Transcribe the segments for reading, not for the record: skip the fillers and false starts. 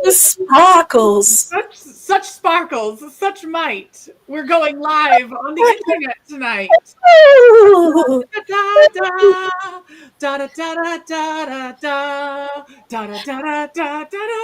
The sparkles. Such sparkles, such might. We're going live on the internet tonight. Da da da da da da da da da da da da da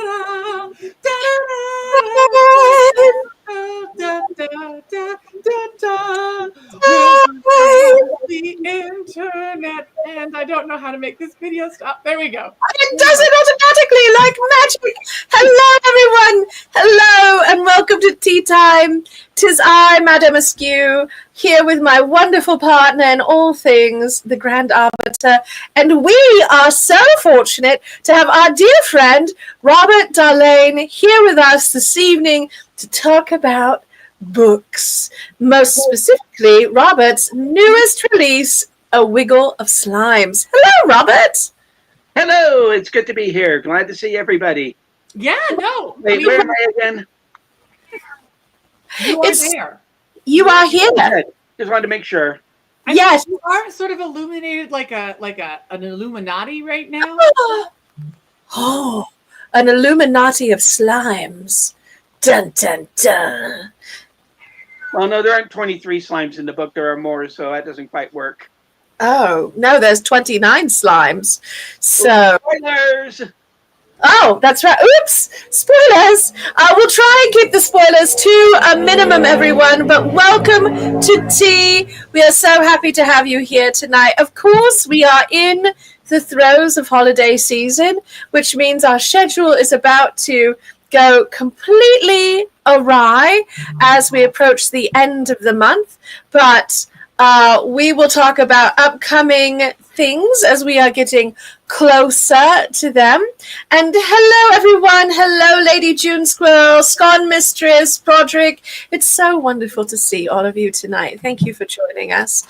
the internet, and I don't know how to make this video stop. There we go. It does it automatically like magic. Hello, everyone. Hello, and welcome to Tea Time. 'Tis I, Madame Askew, here with my wonderful partner in all things, the Grand Arbiter, and we are so fortunate to have our dear friend Robert Dahlen here with us this evening to talk about books. Most specifically, Robert's newest release, A Wiggle of Slimes. Hello, Robert. Hello, it's good to be here. Glad to see everybody. Yeah, no. Wait, where am I again? You are there. You are here. Just wanted to make sure. Yes, you are sort of illuminated like an Illuminati right now. Oh, an Illuminati of slimes. Dun dun dun. Well, no, there aren't 23 slimes in the book. There are more, so that doesn't quite work. Oh, no, there's 29 slimes. So. Spoilers! Oh, that's right. Oops! Spoilers! We'll try and keep the spoilers to a minimum, everyone, but welcome to tea. We are so happy to have you here tonight. Of course, we are in the throes of holiday season, which means our schedule is about to go completely awry as we approach the end of the month, but we will talk about upcoming things as we are getting closer to them. And hello, everyone. Hello, Lady June Squirrel, Scone Mistress, Broderick. It's so wonderful to see all of you tonight. Thank you for joining us.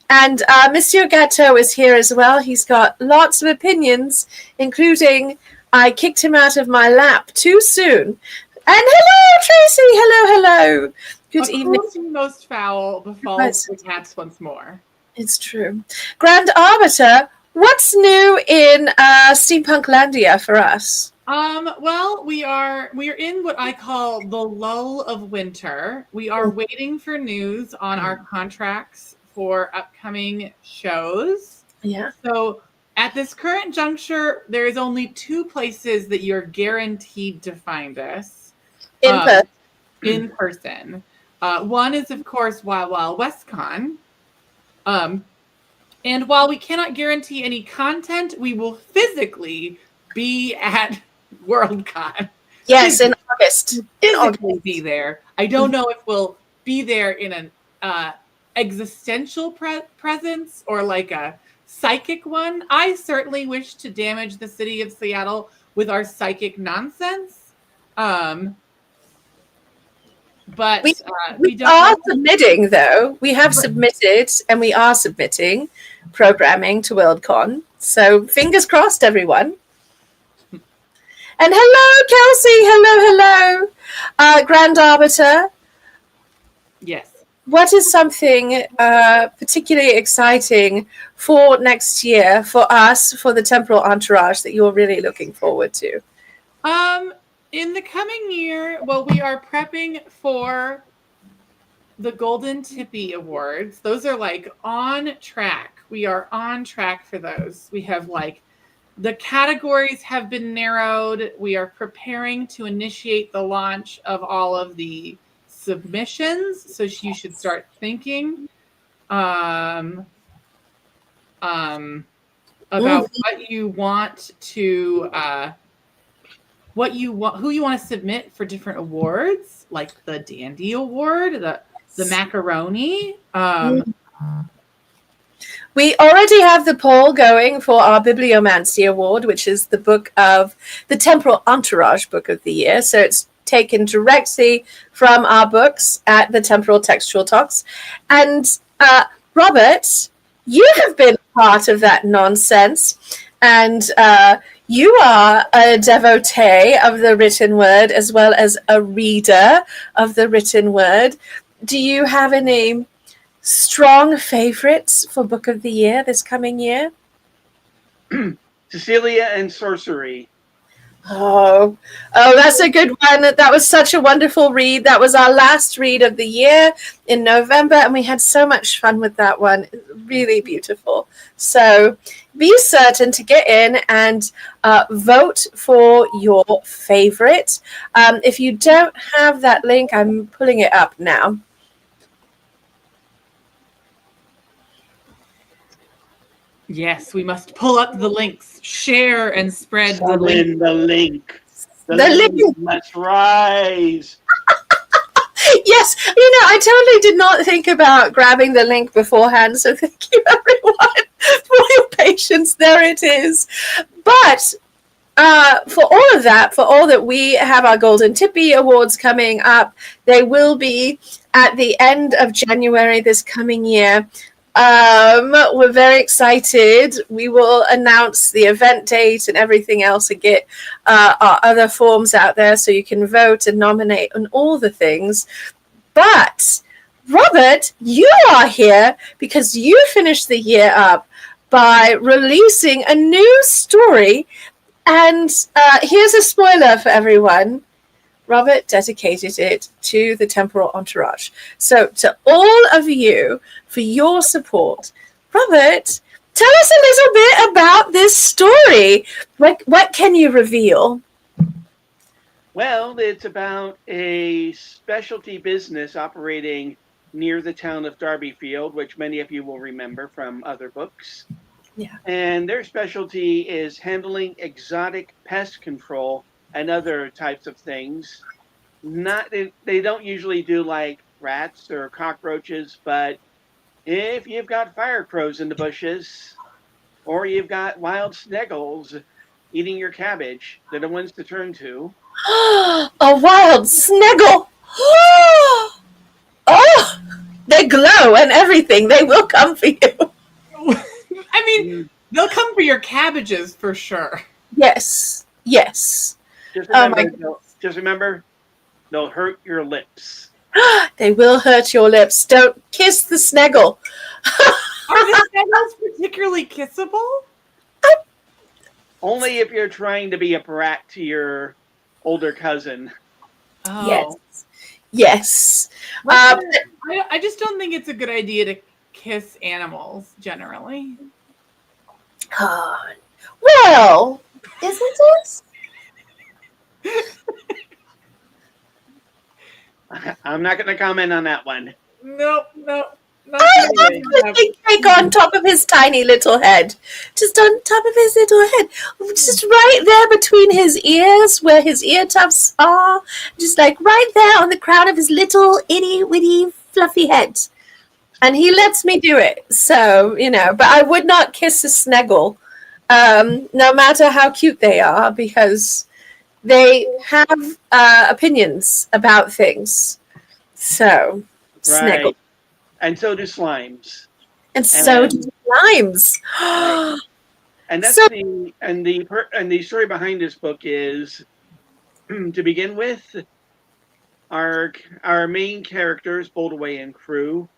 And Monsieur Gatto is here as well. He's got lots of opinions, including I kicked him out of my lap too soon. And hello, Tracy. Hello. Good evening. Most foul befalls the cats once more. It's true. Grand Arbiter, what's new in Steampunk Landia for us? Well, we are in what I call the lull of winter. We are waiting for news on our contracts for upcoming shows. Yeah. So at this current juncture, there is only two places that you're guaranteed to find us. In person. One is, of course, Wild Wild West Con. And while we cannot guarantee any content, we will physically be at WorldCon. Yes, in August. Be there. I don't know if we'll be there in an existential presence or like a psychic one. I certainly wish to damage the city of Seattle with our psychic nonsense. But we are submitting, though. We have submitted, and we are submitting programming to WorldCon. So fingers crossed, everyone. And hello, Kelsey. Hello. Grand Arbiter. Yes. What is something particularly exciting for next year for us, for the Temporal Entourage, that you're really looking forward to? In the coming year, well, we are prepping for the Golden Tippy Awards. Those are like on track. We are on track for those. We have the categories have been narrowed. We are preparing to initiate the launch of all of the submissions. So you should start thinking about what you want to who you want to submit for different awards, like the Dandy Award, the Macaroni. We already have the poll going for our Bibliomancy Award, which is the book of the Temporal Entourage Book of the Year. So it's taken directly from our books at the Temporal Textual Talks. And Robert, you have been part of that nonsense. And you are a devotee of the written word as well as a reader of the written word. Do you have any strong favorites for Book of the Year this coming year? Cecilia and Sorcery. Oh, that's a good one. That was such a wonderful read. That was our last read of the year in November, and we had so much fun with that one. Really beautiful. So be certain to get in and vote for your favorite. If you don't have that link, I'm pulling it up now. Yes, we must pull up the links, share and spread the Summon link. the link. The The link link. must rise. Yes, I totally did not think about grabbing the link beforehand. So thank you, everyone, for your patience. There it is. But for all of that, for all that, we have our Golden Tippy Awards coming up. They will be at the end of January this coming year. We're very excited. We will announce the event date and everything else and get our other forms out there so you can vote and nominate and all the things. But Robert, you are here because you finished the year up by releasing a new story. And here's a spoiler for everyone. Robert dedicated it to the temporal entourage. So to all of you, for your support, Robert, tell us a little bit about this story. What can you reveal? Well, it's about a specialty business operating near the town of Darbyfield, which many of you will remember from other books. Yeah. And their specialty is handling exotic pest control and other types of things. They don't usually do like rats or cockroaches, but if you've got fire crows in the bushes or you've got wild sniggles eating your cabbage, they're the ones to turn to. A wild sniggle. Oh, they glow and everything. They will come for you. I mean, they'll come for your cabbages for sure. Yes. Yes. Just remember, they'll hurt your lips. They will hurt your lips. Don't kiss the sniggle. Are the sniggles particularly kissable? Only if you're trying to be a brat to your older cousin. Oh. Yes. Yes. I just don't think it's a good idea to kiss animals generally. Well, isn't it? I'm not going to comment on that one. Nope. I love the big cake on top of his tiny little head. Just on top of his little head. Just right there between his ears, where his ear tufts are. Just like right there on the crown of his little itty witty fluffy head. And he lets me do it. So, but I would not kiss a snuggle, no matter how cute they are, because they have opinions about things. So, snuggle. Right. And so do slimes. And so do slimes. Right. And that's the story behind this book is, to begin with, our main characters, Boldaway and crew,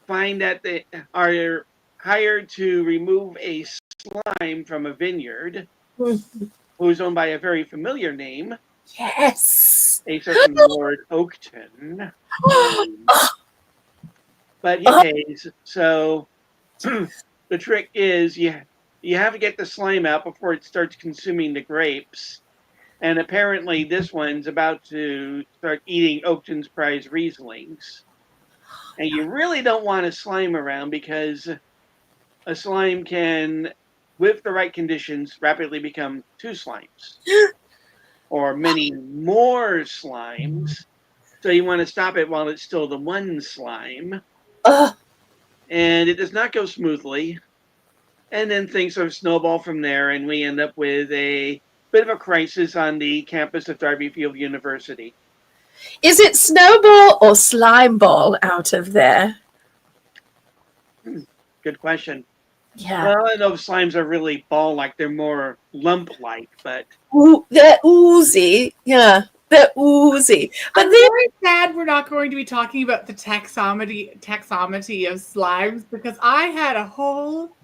find that they are hired to remove a slime from a vineyard, who's owned by a very familiar name. Yes. A certain Lord Oakton. But anyways, so the trick is you have to get the slime out before it starts consuming the grapes. And apparently this one's about to start eating Oakton's prize Rieslings. And you really don't want a slime around because a slime can, with the right conditions, rapidly become two slimes. Or many more slimes. So you want to stop it while it's still the one slime. And it does not go smoothly. And then things sort of snowball from there, and we end up with a bit of a crisis on the campus of Darbyfield University. Is it snowball or slime ball out of there? Good question. Yeah. Well, I know slimes are really ball-like. They're more lump-like, but... They're oozy. Yeah. They're oozy. But I'm very sad we're not going to be talking about the taxonomy of slimes, because I had a whole,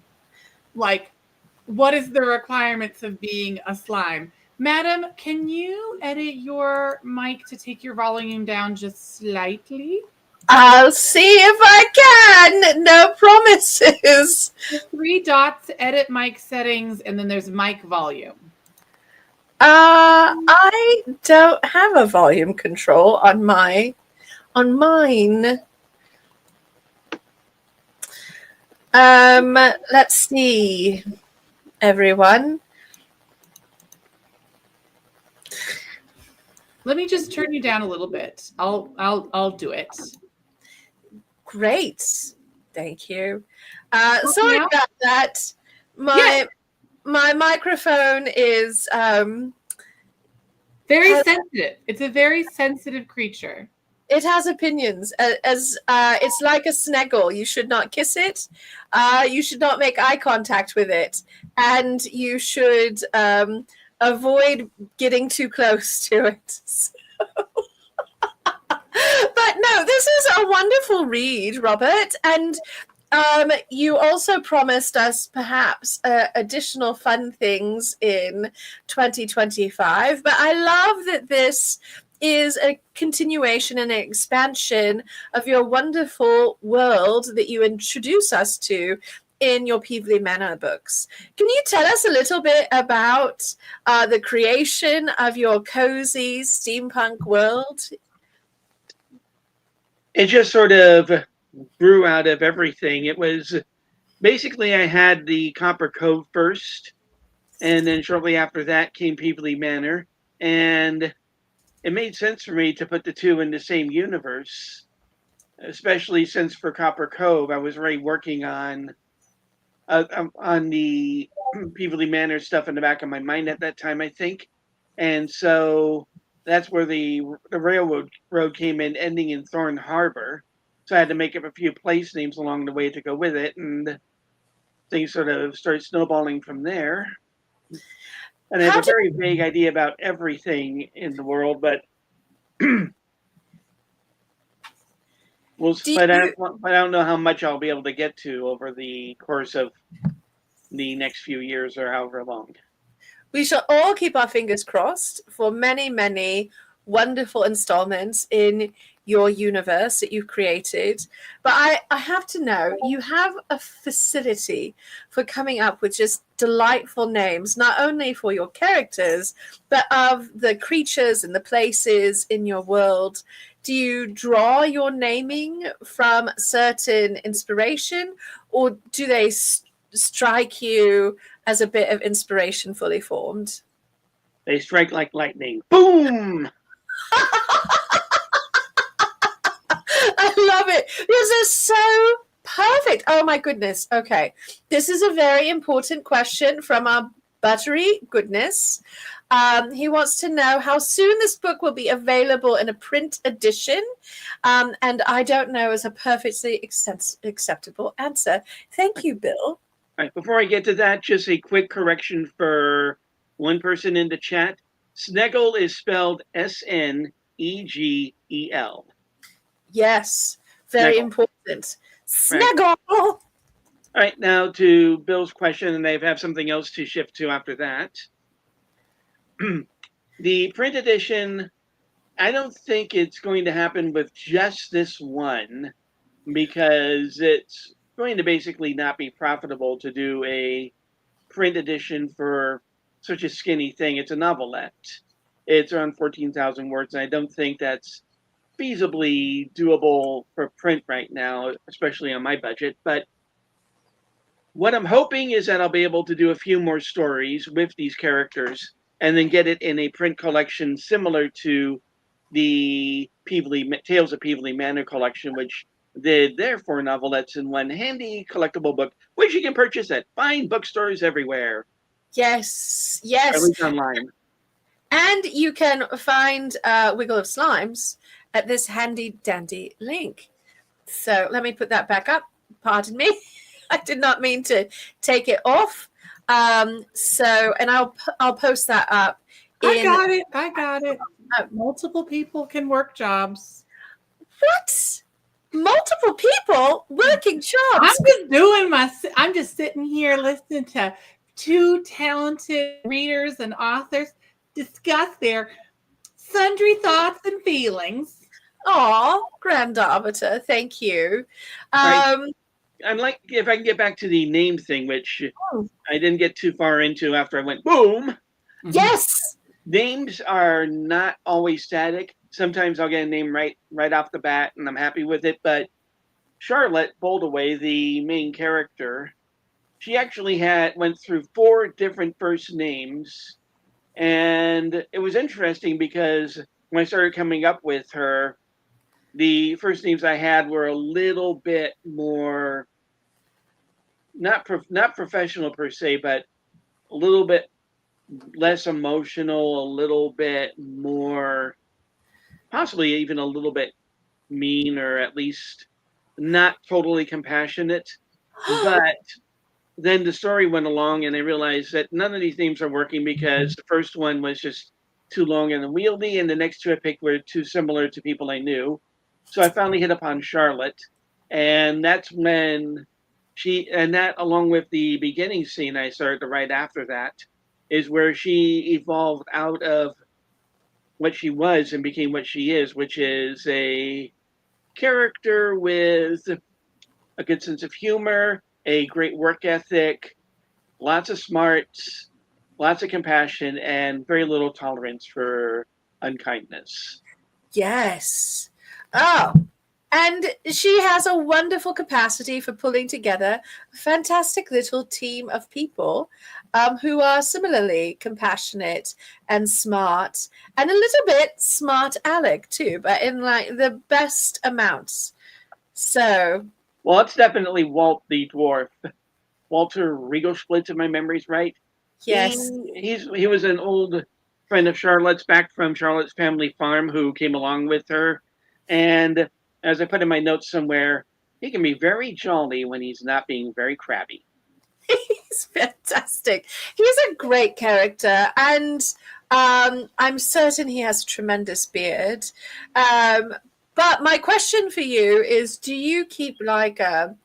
what is the requirements of being a slime? Madam, can you edit your mic to take your volume down just slightly? I'll see if I can. No promises. 3 dots, edit mic settings, and then there's mic volume. I don't have a volume control on mine. Let's see, everyone. Let me just turn you down a little bit. I'll do it. Great. Thank you. Sorry now? about that. My microphone is very sensitive. It's a very sensitive creature. It has opinions. As it's like a snuggle. You should not kiss it. You should not make eye contact with it, and you should avoid getting too close to it. But no, this is a wonderful read, Robert, and you also promised us perhaps additional fun things in 2025. But I love that this is a continuation and an expansion of your wonderful world that you introduce us to in your Peevely Manor books. Can you tell us a little bit about the creation of your cozy steampunk world? It just sort of grew out of everything. It was basically I had the Copper Cove first, and then shortly after that came Peevely Manor, and it made sense for me to put the two in the same universe, especially since for Copper Cove I was already working on the Peevely Manor stuff in the back of my mind at that time, I think, and so that's where the railroad road came in, ending in Thorn Harbor. So I had to make up a few place names along the way to go with it, and things sort of started snowballing from there. And I have a very vague idea about everything in the world, but I don't know how much I'll be able to get to over the course of the next few years or however long. We shall all keep our fingers crossed for many, many wonderful installments in your universe that you've created. But I have to know, you have a facility for coming up with just delightful names, not only for your characters, but of the creatures and the places in your world. Do you draw your naming from certain inspiration, or do they strike you as a bit of inspiration fully formed? They strike like lightning. Boom! I love it. This is so perfect. Oh my goodness. Okay. This is a very important question from our buttery goodness. He wants to know how soon this book will be available in a print edition. And I don't know is a perfectly acceptable answer. Thank you, Bill. All right, before I get to that, just a quick correction for one person in the chat. Sneggle is spelled Snegel. Yes, very important. Snuggle. Right. All right, now to Bill's question, and they have something else to shift to after that. The print edition, I don't think it's going to happen with just this one, because it's going to basically not be profitable to do a print edition for such a skinny thing. It's a novelette. It's around 14,000 words, and I don't think that's feasibly doable for print right now, especially on my budget. But what I'm hoping is that I'll be able to do a few more stories with these characters and then get it in a print collection similar to the Tales of Peevely Manor collection, which did their 4 novelettes in one handy collectible book, which you can purchase at fine bookstores everywhere. Yes. At least online. And you can find Wiggle of Slimes at this handy dandy link. So let me put that back up. Pardon me. I did not mean to take it off. And I'll post that up. I got it. Multiple people can work jobs. What? Multiple people working jobs? I'm just sitting here listening to 2 talented readers and authors discuss their sundry thoughts and feelings. Aw, Grand Arbiter, thank you. Right. I'm like, if I can get back to the name thing, which I didn't get too far into after I went boom. Yes. Names are not always static. Sometimes I'll get a name right off the bat, and I'm happy with it. But Charlotte Boldaway, the main character, she actually went through 4 different first names, and it was interesting because when I started coming up with her, the first names I had were a little bit more not professional per se, but a little bit less emotional, a little bit more, possibly even a little bit mean, or at least not totally compassionate. But then the story went along, and I realized that none of these names are working because the first one was just too long and unwieldy, and the next 2 I picked were too similar to people I knew. So I finally hit upon Charlotte, and that's when that along with the beginning scene I started to write after that, is where she evolved out of what she was and became what she is, which is a character with a good sense of humor, a great work ethic, lots of smarts, lots of compassion, and very little tolerance for unkindness. Yes. Oh, and she has a wonderful capacity for pulling together a fantastic little team of people who are similarly compassionate and smart, and a little bit smart Alec too, but in like the best amounts. So, well, it's definitely Walt the dwarf, Walter Regalsplit, if my memory's right. yes. He was an old friend of Charlotte's, back from Charlotte's family farm, who came along with her. And as I put in my notes somewhere, he can be very jolly when he's not being very crabby. He's fantastic. He's a great character, and I'm certain he has a tremendous beard. But my question for you is: do you keep like a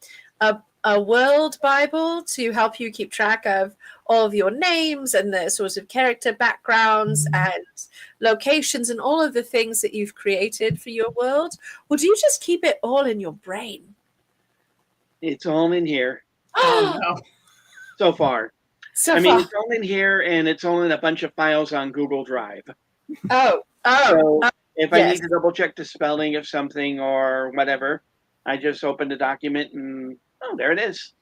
world Bible to help you keep track of all of your names and the sorts of character backgrounds and locations and all of the things that you've created for your world, or do you just keep it all in your brain? It's all in here. Oh, no. So far. So I mean, far. it's all in here, and it's all in a bunch of files on Google Drive. So If I yes. need to double check the spelling of something or whatever, I just open the document and, oh, there it is.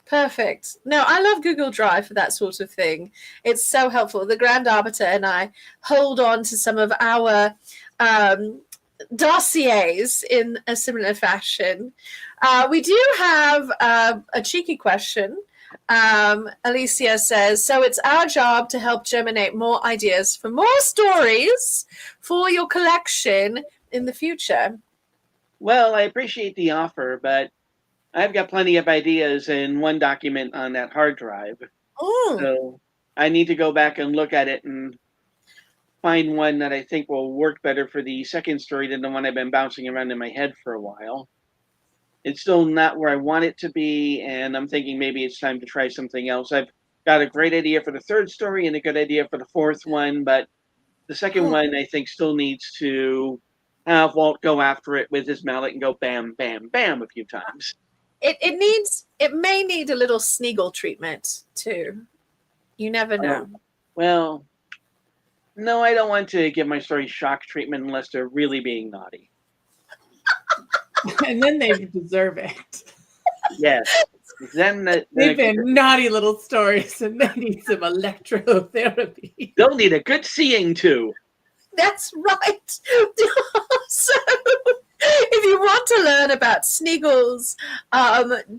Perfect. No, I love Google Drive for that sort of thing. It's so helpful. The Grand Arbiter and I hold on to some of our dossiers in a similar fashion. We do have a cheeky question. Alicia says, so it's our job to help germinate more ideas for more stories for your collection in the future. Well, I appreciate the offer, but I've got plenty of ideas in one document on that hard drive. So I need to go back and look at it and find one that I think will work better for the second story than the one I've been bouncing around in my head for a while. It's still not where I want it to be, and I'm thinking maybe it's time to try something else. I've got a great idea for the third story and a good idea for the fourth one, but the second one I think still needs to have Walt go after it with his mallet and go bam, bam, bam a few times. It may need a little Sneagle treatment too. You never know. Well, no, I don't want to give my story shock treatment unless they're really being naughty. And then they deserve it. Yes. Then they've been naughty little stories, and they need some electrotherapy. They'll need a good seeing too. That's right. So, if you want to learn about Sneagles,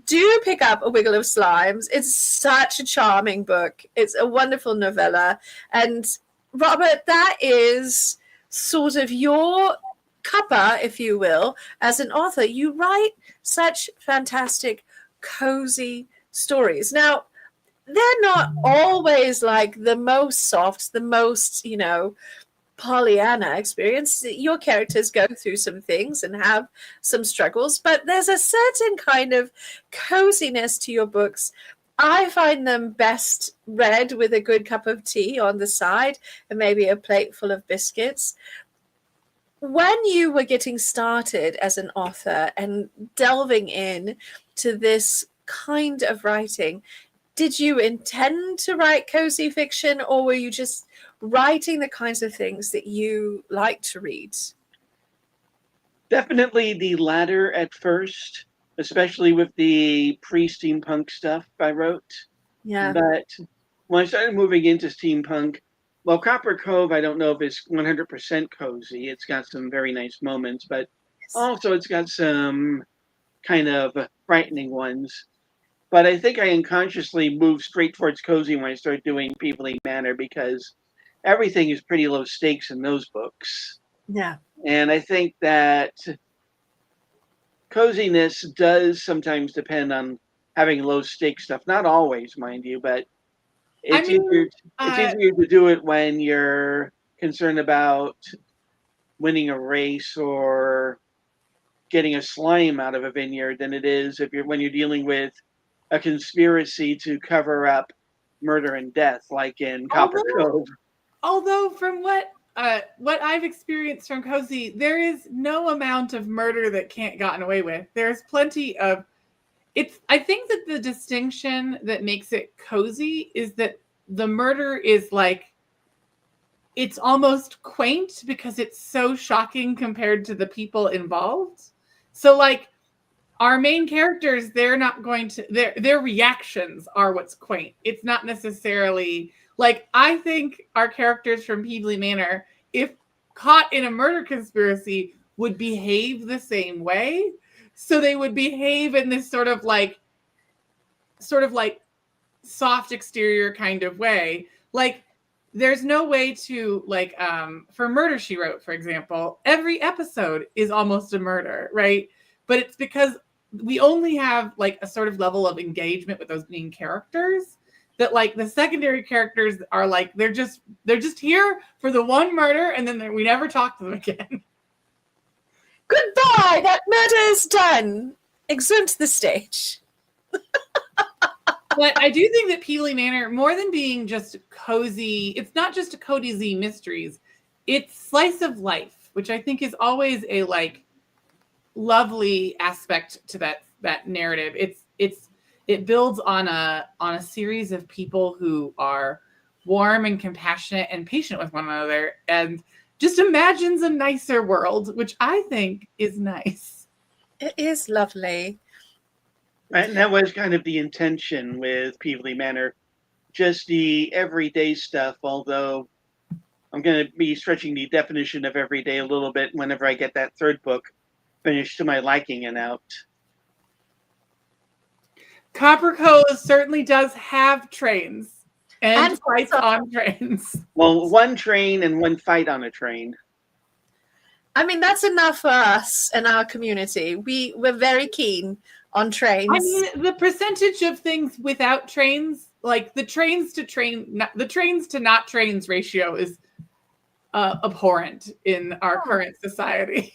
do pick up A Wiggle of Slimes. It's such a charming book. It's a wonderful novella. And Robert, that is sort of your cuppa, if you will, as an author. You write such fantastic, cozy stories. Now, they're not always like the most soft, the most, Pollyanna experience. Your characters go through some things and have some struggles, but there's a certain kind of coziness to your books I find them best read with a good cup of tea on the side and maybe a plate full of biscuits. When you were getting started as an author and delving in to this kind of writing, did you intend to write cozy fiction, or were you just writing the kinds of things that you like to read? Definitely the latter at first, especially with the pre-steampunk stuff I wrote. Yeah. But when I started moving into steampunk, well, Copper Cove, I don't know if it's 100% cozy. It's got some very nice moments, but also it's got some kind of frightening ones. But I think I unconsciously moved straight towards cozy when I started doing Peabody Manor because everything is pretty low stakes in those books. Yeah. And I think that coziness does sometimes depend on having low stake stuff. Not always, mind you, but it's easier to do it when you're concerned about winning a race or getting a slime out of a vineyard than it is if you're when you're dealing with a conspiracy to cover up murder and death, like in Copper Cove. Although from what I've experienced from cozy, there is no amount of murder that can't gotten away with. There's plenty of I think that the distinction that makes it cozy is that the murder is like, it's almost quaint because it's so shocking compared to the people involved. So like our main characters, they're not going to, their reactions are what's quaint. It's not necessarily like, I think our characters from Peabody Manor, if caught in a murder conspiracy, would behave the same way. So they would behave in this sort of like soft exterior kind of way. Like there's no way to like, for Murder, She Wrote, for example, every episode is almost a murder, right? But it's because we only have like a sort of level of engagement with those main characters that like the secondary characters are like, they're just here for the one murder and then we never talk to them again. Goodbye, that murder is done. Exhumed the stage. But I do think that Peabody Manor, more than being just cozy, it's not just a cozy mysteries. It's slice of life, which I think is always a like lovely aspect to that narrative. It builds on a series of people who are warm and compassionate and patient with one another, and just imagines a nicer world, which I think is nice. It is lovely. Right, and that was kind of the intention with Peabody Manor, just the everyday stuff, although I'm going to be stretching the definition of everyday a little bit whenever I get that third book finished to my liking and out. Copper Cove certainly does have trains and fights on trains. Well, one train and one fight on a train. I mean, that's enough for us and our community. We're very keen on trains. I mean, the percentage of things without trains, like the trains to not trains ratio is abhorrent in our current society.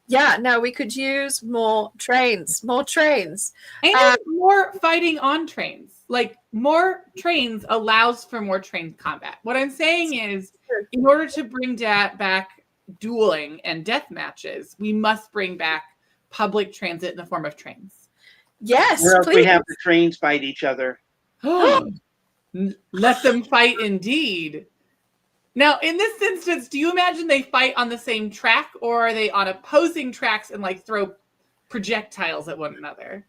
Yeah, no, we could use more trains. And more fighting on trains. Like more trains allows for more train combat. What I'm saying is, in order to bring back dueling and death matches, we must bring back public transit in the form of trains. Yes, or else please. we have the trains fight each other. Let them fight indeed. Now, in this instance, do you imagine they fight on the same track, or are they on opposing tracks and like throw projectiles at one another?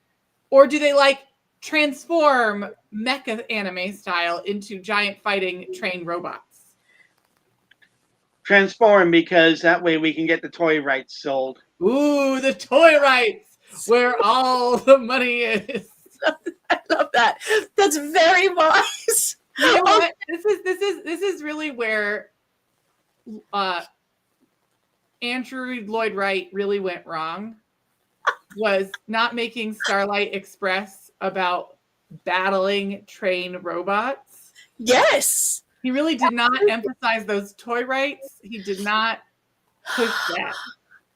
Or do they like transform mecha anime style into giant fighting train robots? Transform, because that way we can get the toy rights sold. Ooh, the toy rights, where all the money is. I love that. That's very wise. You know what? This is really where Andrew Lloyd Wright really went wrong, was not making Starlight Express about battling train robots. Yes. He really did not emphasize those toy rights. He did not push that.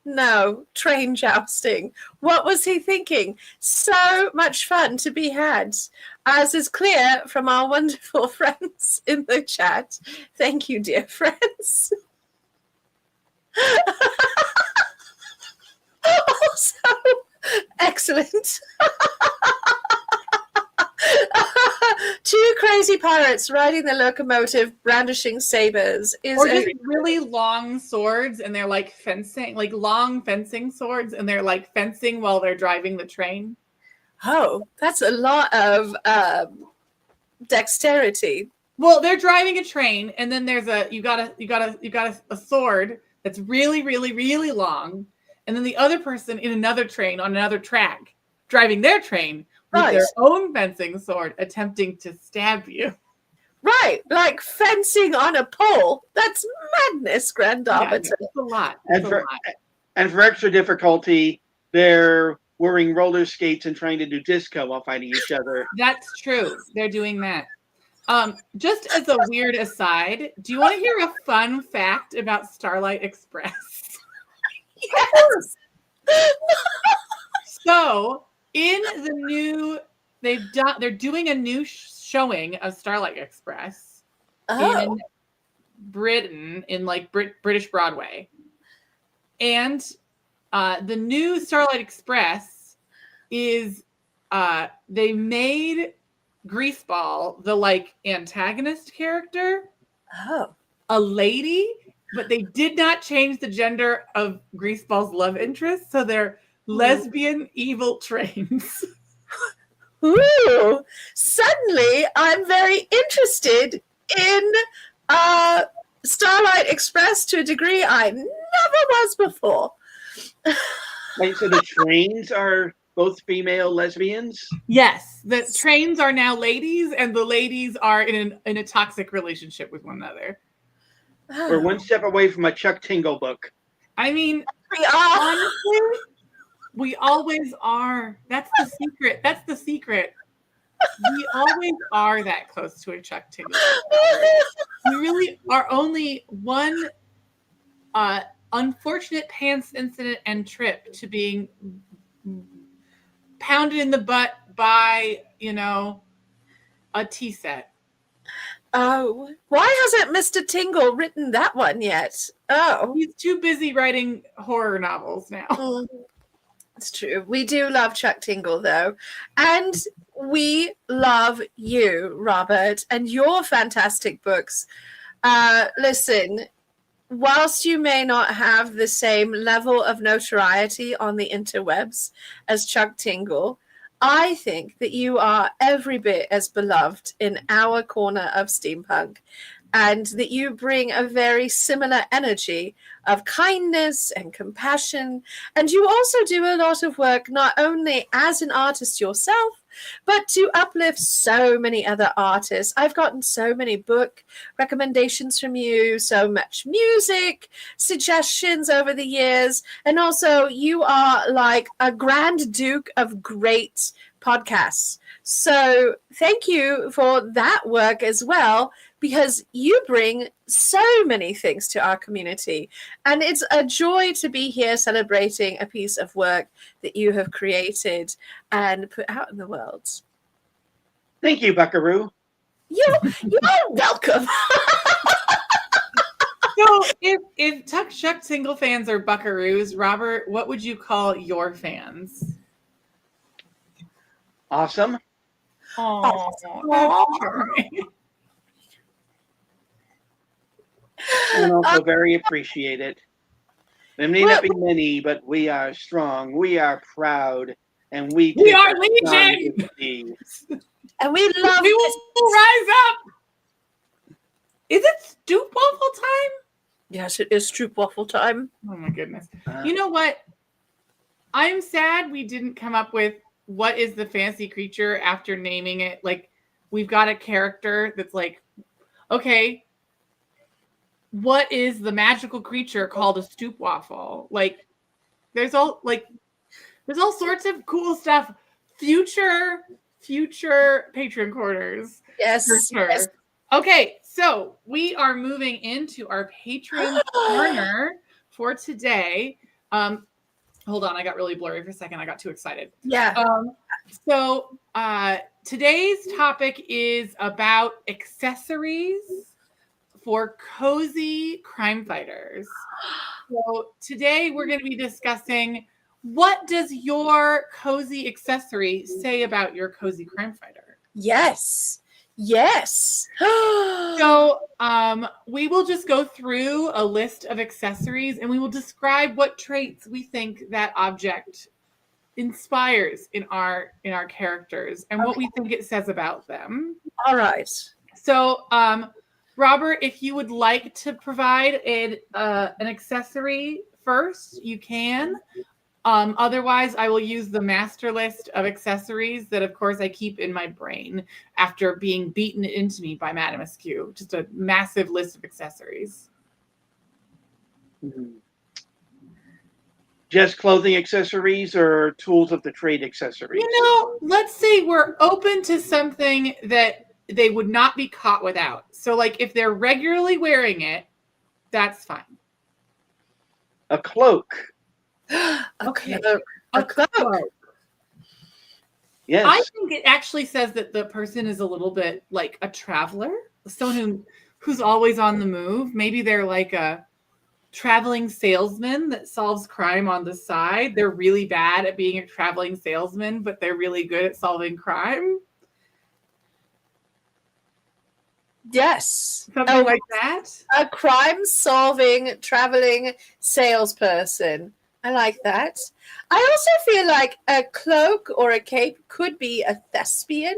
No, train jousting. What was he thinking? So much fun to be had, as is clear from our wonderful friends in the chat. Thank you, dear friends. Also, excellent. Two crazy pirates riding the locomotive, brandishing sabers. Or just really long swords, and they're like fencing, like long fencing swords, and they're like fencing while they're driving the train. Oh, that's a lot of dexterity. Well, they're driving a train, and then there's you got a sword that's really, really, really long, and then the other person in another train on another track driving their train with their own fencing sword, attempting to stab you. Right, like fencing on a pole. That's madness, Grand Arbiter. Yeah, it's a lot. And for extra difficulty, they're wearing roller skates and trying to do disco while fighting each other. That's true. They're doing that. Just as a weird aside, do you want to hear a fun fact about Starlight Express? Yes. So, in the new, they're doing a new showing of Starlight Express in Britain, in like British Broadway, and the new Starlight Express is they made Greaseball, the like antagonist character, a lady, but they did not change the gender of Greaseball's love interest, so they're lesbian evil trains. Ooh, suddenly I'm very interested in Starlight Express to a degree I never was before. Wait, so the trains are both female lesbians? Yes, the trains are now ladies, and the ladies are in a toxic relationship with one another. We're one step away from a Chuck Tingle book. I mean, we are. Honestly, we always are. That's the secret. That's the secret. We always are that close to a Chuck Tingle. We really are only one unfortunate pants incident and trip to being pounded in the butt by, a tea set. Oh, why hasn't Mr. Tingle written that one yet? Oh, he's too busy writing horror novels now. It's true. We do love Chuck Tingle, though. And we love you, Robert, and your fantastic books. Listen, whilst you may not have the same level of notoriety on the interwebs as Chuck Tingle, I think that you are every bit as beloved in our corner of steampunk, and that you bring a very similar energy of kindness and compassion. And you also do a lot of work not only as an artist yourself, but to uplift so many other artists. I've gotten so many book recommendations from you, so much music suggestions over the years. And also, you are like a Grand Duke of great podcasts. So thank you for that work as well, because you bring so many things to our community. And it's a joy to be here celebrating a piece of work that you have created and put out in the world. Thank you, Buckaroo. You're welcome. So if Chuck Tingle fans are buckaroos, Robert, what would you call your fans? Awesome. Oh, that's charming. And also very appreciated. There may not be many, but we are strong. We are proud, and we are legion. And we love. We will rise up. Is it Stoop Waffle time? Yes, it is Stoop Waffle time. Oh my goodness! You know what? I'm sad we didn't come up with what is the fancy creature after naming it. Like, we've got a character that's like, okay, what is the magical creature called a stoop waffle? Like, there's all sorts of cool stuff. Future patron corners. Yes. For sure. Yes. Okay, so we are moving into our patron corner for today. Hold on, I got really blurry for a second. I got too excited. Yeah. So today's topic is about accessories for cozy crime fighters. So today we're going to be discussing, what does your cozy accessory say about your cozy crime fighter? Yes. Yes. So we will just go through a list of accessories and we will describe what traits we think that object inspires in our characters and what we think it says about them. All right. So Robert, if you would like to provide an accessory first, you can. Otherwise, I will use the master list of accessories that, of course, I keep in my brain after being beaten into me by Madame Askew. Just a massive list of accessories. Just clothing accessories or tools of the trade accessories? Let's say we're open to something that they would not be caught without. So, like, if they're regularly wearing it, that's fine. A cloak. A cloak. Yes. I think it actually says that the person is a little bit like a traveler, someone who's always on the move. Maybe they're like a traveling salesman that solves crime on the side. They're really bad at being a traveling salesman, but they're really good at solving crime. Yes. Something like that. A crime-solving, traveling salesperson. I like that. I also feel like a cloak or a cape could be a thespian.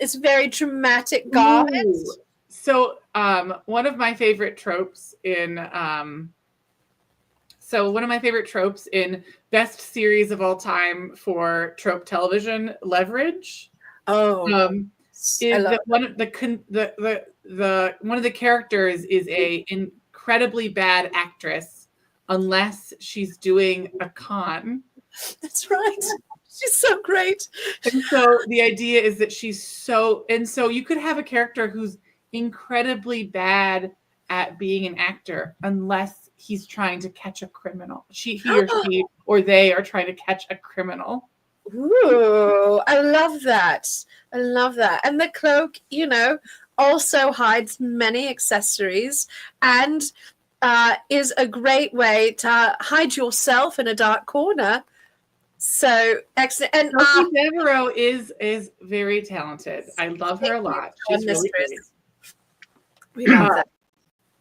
It's a very dramatic garment. Ooh. So one of my favorite tropes in best series of all time for trope television, Leverage. Is that one of the characters is a incredibly bad actress unless she's doing a con. That's right. She's so great. And so the idea is that so you could have a character who's incredibly bad at being an actor unless he's trying to catch a criminal. He or she or they are trying to catch a criminal. Ooh, I love that. I love that. And the cloak, also hides many accessories and is a great way to hide yourself in a dark corner. So excellent. And Sophie Devereaux is very talented. I love her a lot. She's really great. We love that.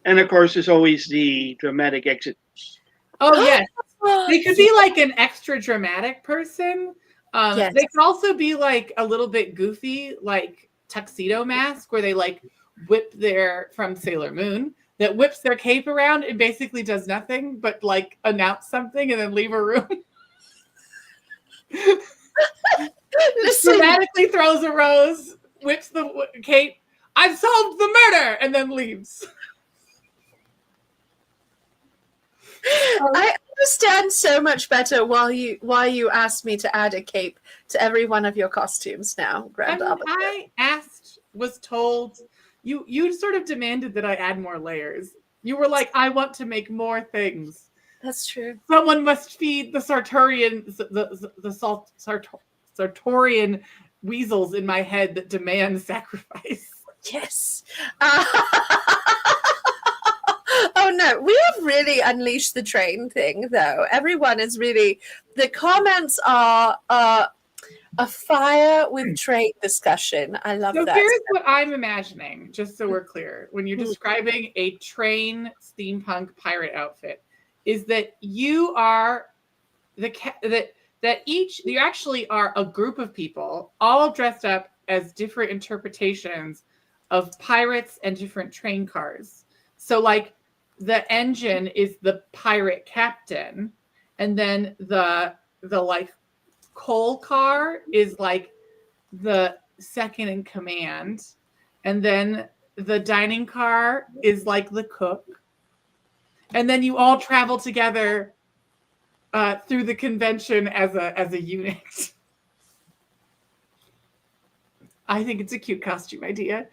And of course, there's always the dramatic exit. Oh yes, they could be like an extra dramatic person. Yes. They could also be like a little bit goofy, like Tuxedo Mask, where they like whip from Sailor Moon, that whips their cape around and basically does nothing but like announce something and then leave a room. Dramatically throws a rose, whips the cape. I've solved the murder, and then leaves. I understand so much better why you asked me to add a cape to every one of your costumes now, Grand Arbiter. I was told, you sort of demanded that I add more layers. You were like, I want to make more things. That's true. Someone must feed the Sartorian, the Sartorian weasels in my head that demand sacrifice. Yes. Oh no, we have really unleashed the train thing, though. Everyone is really. The comments are a fire with trade discussion. I love that. So here's what I'm imagining, just so we're clear. When you're describing a train steampunk pirate outfit, is that you are you actually are a group of people all dressed up as different interpretations of pirates and different train cars. So like the engine is the pirate captain, and then the like coal car is like the second in command, and then the dining car is like the cook, and then you all travel together through the convention as a unit. I think it's a cute costume idea.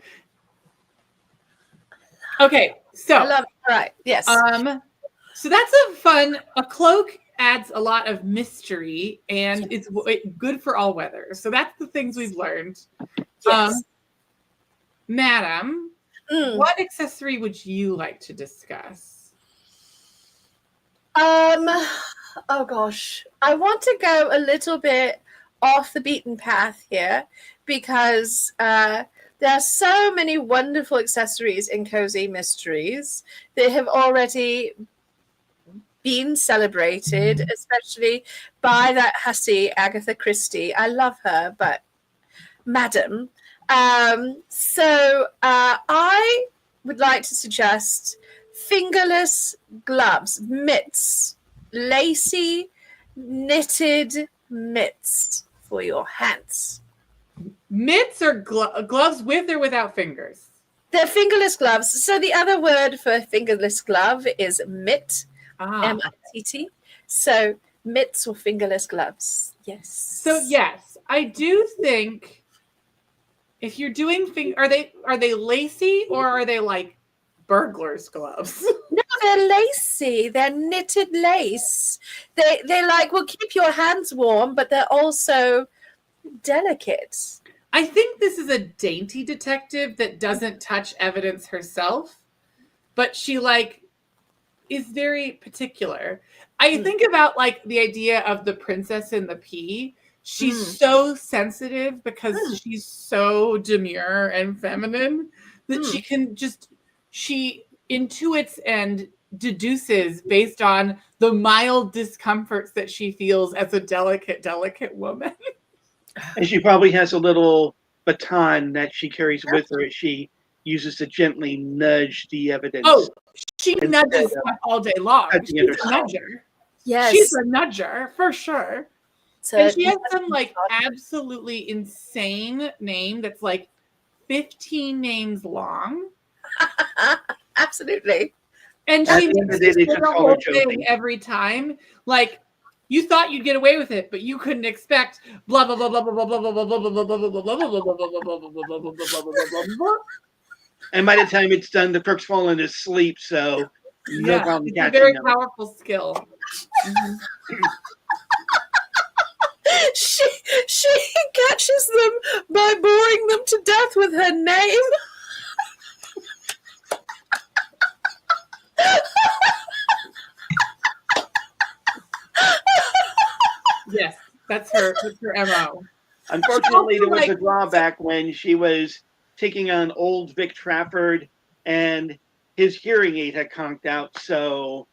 Okay, so I love it. All right. Yes. So that's a cloak adds a lot of mystery and it's good for all weather. So that's the things we've learned. Yes. Madam, what accessory would you like to discuss? Oh gosh, I want to go a little bit off the beaten path here because there are so many wonderful accessories in Cozy Mysteries that have already been celebrated, especially by that hussy Agatha Christie. I love her, but madam. So I would like to suggest fingerless gloves, mitts, lacy knitted mitts for your hands. Mitts or gloves with or without fingers? They're fingerless gloves. So the other word for fingerless glove is mitt, M-I-T-T. So mitts or fingerless gloves. Yes. So yes, I do think if you're doing are they lacy or are they like burglar's gloves? No, they're lacy. They're knitted lace. They like will keep your hands warm, but they're also delicate. I think this is a dainty detective that doesn't touch evidence herself, but she like is very particular. I think about like the idea of the Princess and the Pea. She's so sensitive because she's so demure and feminine that she intuits and deduces based on the mild discomforts that she feels as a delicate woman. And she probably has a little baton that she carries with her as she uses to gently nudge the evidence. Oh, she nudges stuff all day long. She's a nudger. Yes. She's a nudger, for sure. So and she has some like absolutely insane name that's like 15 names long. Absolutely. And she makes the whole thing every time. Like, you thought you'd get away with it, but you couldn't expect blah blah blah blah blah blah blah blah blah blah blah blah blah blah blah blah blah. And by the time it's done, the crook's fallen asleep, so no problem catching them. It's a very powerful skill. She catches them by boring them to death with her name. Yes, that's her MO. Unfortunately, there was a drawback when she was taking on old Vic Trafford and his hearing aid had conked out, so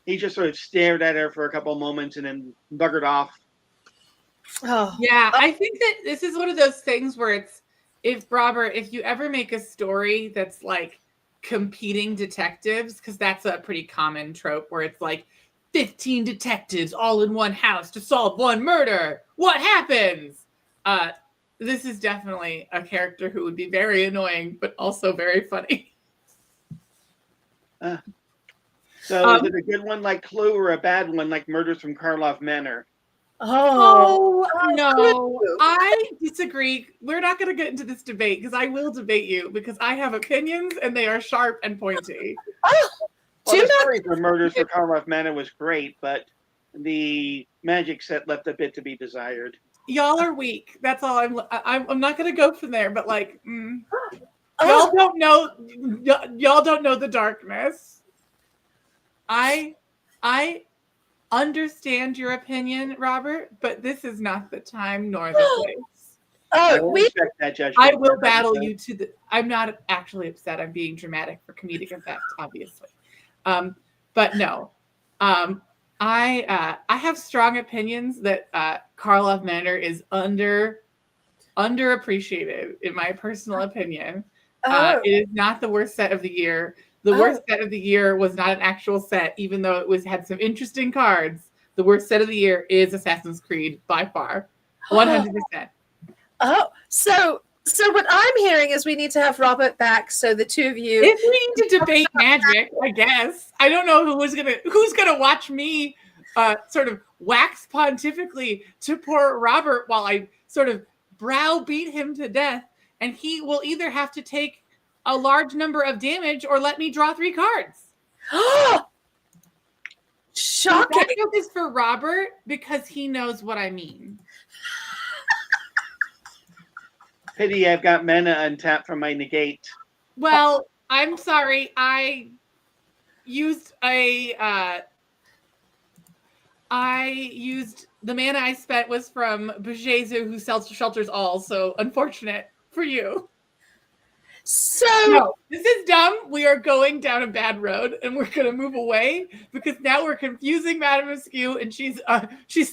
he just sort of stared at her for a couple moments and then buggered off. Oh. Yeah, I think that this is one of those things where it's, if you ever make a story that's like competing detectives, because that's a pretty common trope where it's like 15 detectives all in one house to solve one murder. What happens? This is definitely a character who would be very annoying, but also very funny. So is it a good one like Clue or a bad one like Murders from Karloff Manor? Oh, no, I disagree. We're not going to get into this debate because I will debate you because I have opinions and they are sharp and pointy. Well, the story for Murders from Karloff Manor was great, but the magic set left a bit to be desired. Y'all are weak. That's all. I'm not going to go from there, but like, y'all don't know. Y'all don't know the darkness. I understand your opinion, Robert, but this is not the time nor the place. I respect that judgment. I will battle you to the. I'm not actually upset. I'm being dramatic for comedic effect, obviously. But no, I have strong opinions that Karloff Manor is underappreciated, in my personal opinion. It is not the worst set of the year. The worst set of the year was not an actual set, even though it had some interesting cards. The worst set of the year is Assassin's Creed by far, 100%. Oh, so what I'm hearing is we need to have Robert back, so the two of you. If we need to debate magic, I guess. I don't know who's gonna watch me sort of wax pontifically to poor Robert while I sort of browbeat him to death, and he will either have to take a large number of damage or let me draw 3 cards. Shocking. That joke is for Robert because he knows what I mean. Pity I've got mana untapped from my negate. Well, I'm sorry. I used the mana I spent was from Bujezu, who sells shelters all. So unfortunate for you. So No, this is dumb. We are going down a bad road, and we're going to move away because now we're confusing Madame Askew, and she's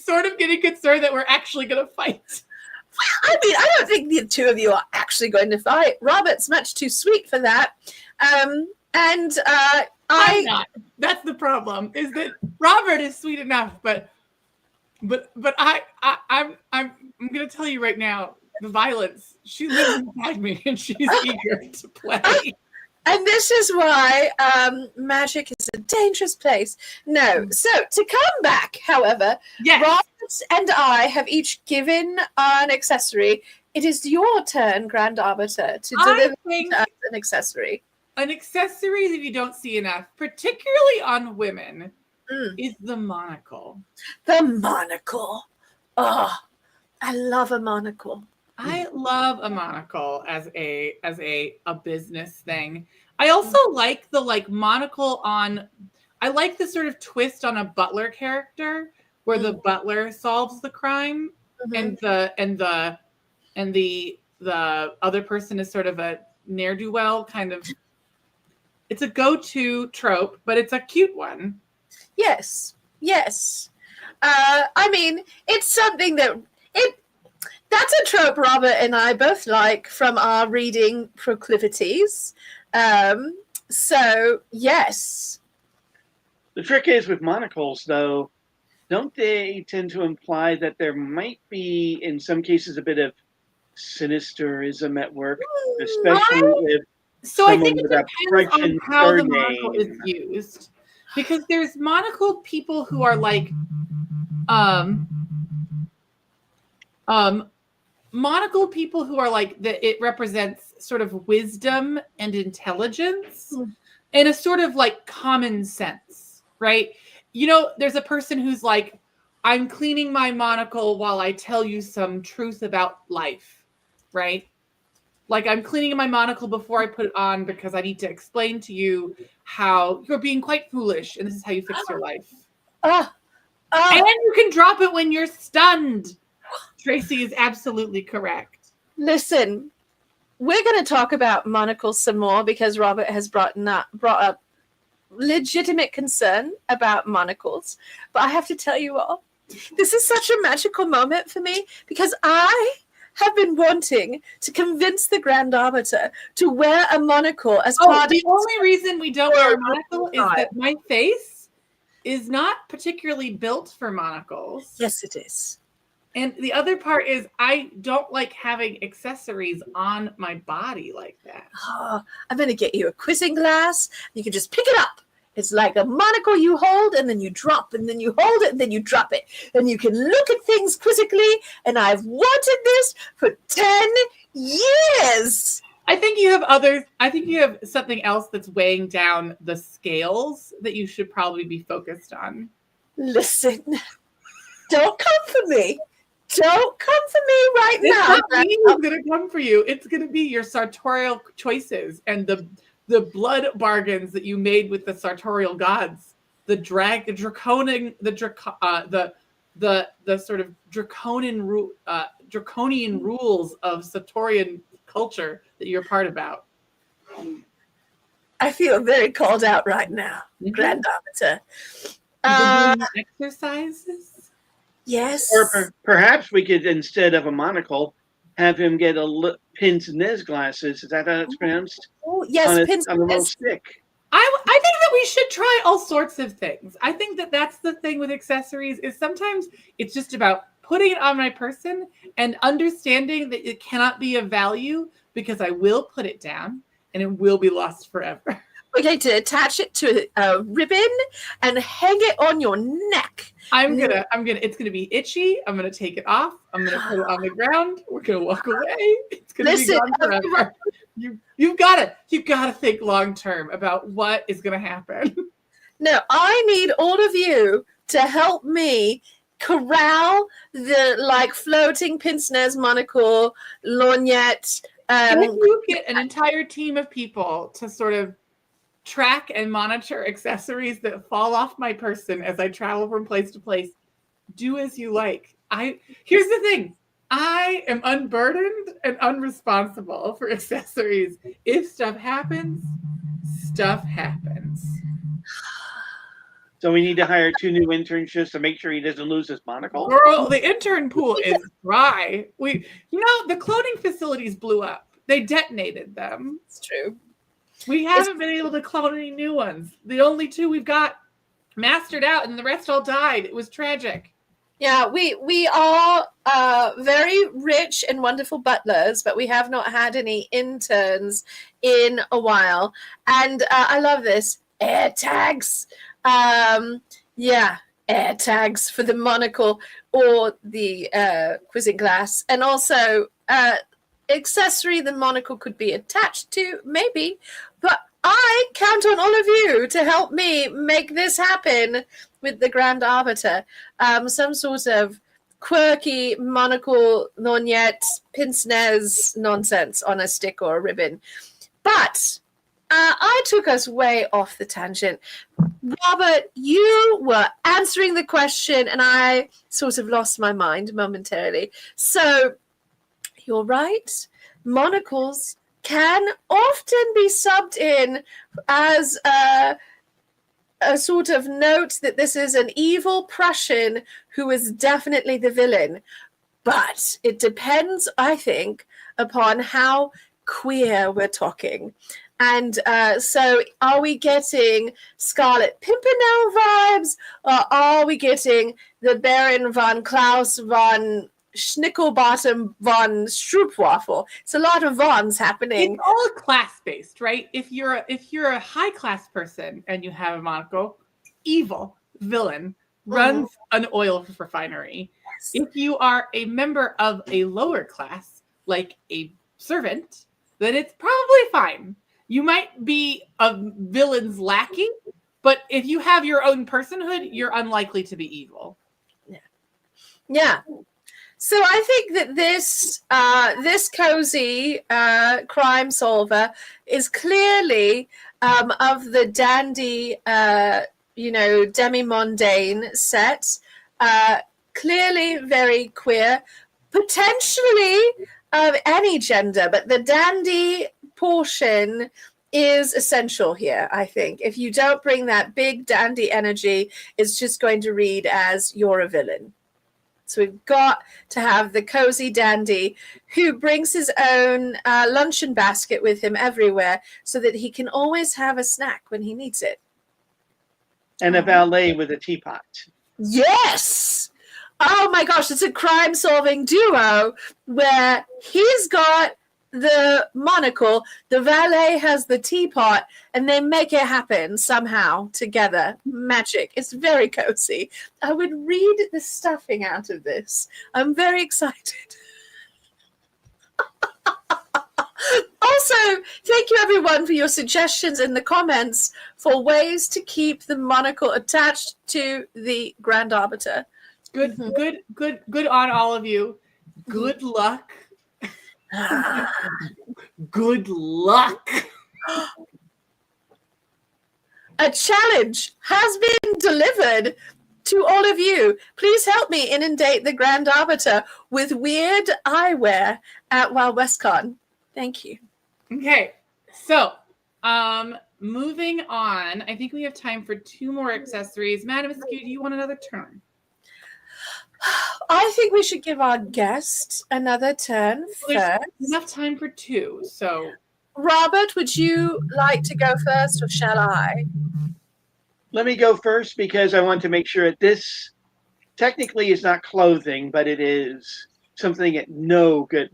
sort of getting concerned that we're actually going to fight. I mean, I don't think the two of you are actually going to fight. Robert's much too sweet for that. I'm not. That's the problem. Is that Robert is sweet enough, but I'm going to tell you right now, the violence. She lives inside me, and she's eager to play. And this is why magic is a dangerous place. No. So to come back, however, yes. Robert and I have each given an accessory. It is your turn, Grand Arbiter, to deliver to us an accessory. An accessory that you don't see enough, particularly on women, is the monocle. The monocle. Oh, I love a monocle. I love a monocle as a business thing. I also like the monocle on. I like the sort of twist on a butler character where the butler solves the crime and the other person is sort of a ne'er-do-well kind of. It's a go-to trope, but it's a cute one. Yes. I mean, it's something that's a trope Robert and I both like from our reading proclivities. So, yes. The trick is with monocles, though, don't they tend to imply that there might be, in some cases, a bit of sinisterism at work, especially if I think it depends on how the monocle is used. Because there's monocled people who are like monocled people who are like that it represents sort of wisdom and intelligence and a sort of like common sense, right? You know, there's a person who's like, I'm cleaning my monocle while I tell you some truth about life, right? Like I'm cleaning my monocle before I put it on because I need to explain to you how you're being quite foolish and this is how you fix your life. And you can drop it when you're stunned. Tracy is absolutely correct. Listen, we're going to talk about monocles some more because Robert has brought up legitimate concern about monocles. But I have to tell you all, this is such a magical moment for me because I have been wanting to convince the Grand Arbiter to wear a monocle as part of the only reason we don't wear a monocle is that my face is not particularly built for monocles. Yes, it is. And the other part is I don't like having accessories on my body like that. Oh, I'm going to get you a quizzing glass. You can just pick it up. It's like a monocle you hold and then you drop and then you hold it and then you drop it. And you can look at things quizzically. And I've wanted this for 10 years. I think you have something else that's weighing down the scales that you should probably be focused on. Listen, don't come for me. Don't come for me right now. It's not me who's going to come for you. It's going to be your sartorial choices and the blood bargains that you made with the sartorial gods, the sort of draconian rules of Sartorian culture that you're part about. I feel very called out right now, Grand Arbiter. Exercises? Yes. Or perhaps we could, instead of a monocle, have him get pins in his glasses. Is that how it's pronounced? Oh, yes, pins on a little stick. I think that we should try all sorts of things. I think that that's the thing with accessories is sometimes it's just about putting it on my person and understanding that it cannot be of value because I will put it down and it will be lost forever. We're going to attach it to a ribbon and hang it on your neck. It's gonna be itchy. I'm gonna take it off. I'm gonna put it on the ground. We're gonna walk away. It's gonna be gone forever. You've got to think long term about what is gonna happen. No, I need all of you to help me corral the like floating pince-nez monocle, lorgnette. Can you get an entire team of people to sort of track and monitor accessories that fall off my person as I travel from place to place? Do as you like. Here's the thing. I am unburdened and unresponsible for accessories. If stuff happens, stuff happens. So we need to hire 2 new interns just to make sure he doesn't lose his monocle. Girl, the intern pool is dry. The cloning facilities blew up. They detonated them. It's true. We haven't been able to clone any new ones. The only 2 we've got mastered out, and the rest all died. It was tragic. Yeah, we are very rich and wonderful butlers, but we have not had any interns in a while. And I love this. Air tags. Air tags for the monocle or the quizzing glass. And also accessory the monocle could be attached to, maybe. But I count on all of you to help me make this happen with the Grand Arbiter. Some sort of quirky monocle, lorgnette, pince-nez nonsense on a stick or a ribbon. But I took us way off the tangent. Robert, you were answering the question and I sort of lost my mind momentarily. So you're right. Monocles can often be subbed in as a sort of note that this is an evil Prussian who is definitely the villain. But it depends, I think, upon how queer we're talking. And so are we getting Scarlet Pimpernel vibes, or are we getting the Baron von Klaus von Schnickelbottom von Stroopwafel? It's a lot of Vons happening. It's all class-based, right? If you're a high-class person and you have a monocle, evil, villain, runs an oil refinery. Yes. If you are a member of a lower class, like a servant, then it's probably fine. You might be a villain's lackey, but if you have your own personhood, you're unlikely to be evil. Yeah. So I think that this cozy crime solver is clearly of the dandy, demi-mondaine set. Clearly very queer, potentially of any gender, but the dandy portion is essential here, I think. If you don't bring that big dandy energy, it's just going to read as you're a villain. So we've got to have the cozy dandy who brings his own luncheon basket with him everywhere so that he can always have a snack when he needs it. And a valet with a teapot. Yes! Oh my gosh, it's a crime-solving duo where he's got the monocle, the valet has the teapot, and they make it happen somehow together. Magic. It's very cozy. I would read the stuffing out of this. I'm very excited. Also, thank you everyone for your suggestions in the comments for ways to keep the monocle attached to the Grand Arbiter. Good on all of you. Good luck. Good luck. A challenge has been delivered to all of you. Please help me inundate the Grand Arbiter with weird eyewear at Wild WestCon. Thank you. Okay, so moving on. I think we have time for 2 more accessories. Madam Askew, do you want another turn? I think we should give our guest another turn first. There's enough time for 2, so... Robert, would you like to go first, or shall I? Let me go first because I want to make sure that this technically is not clothing, but it is something that no good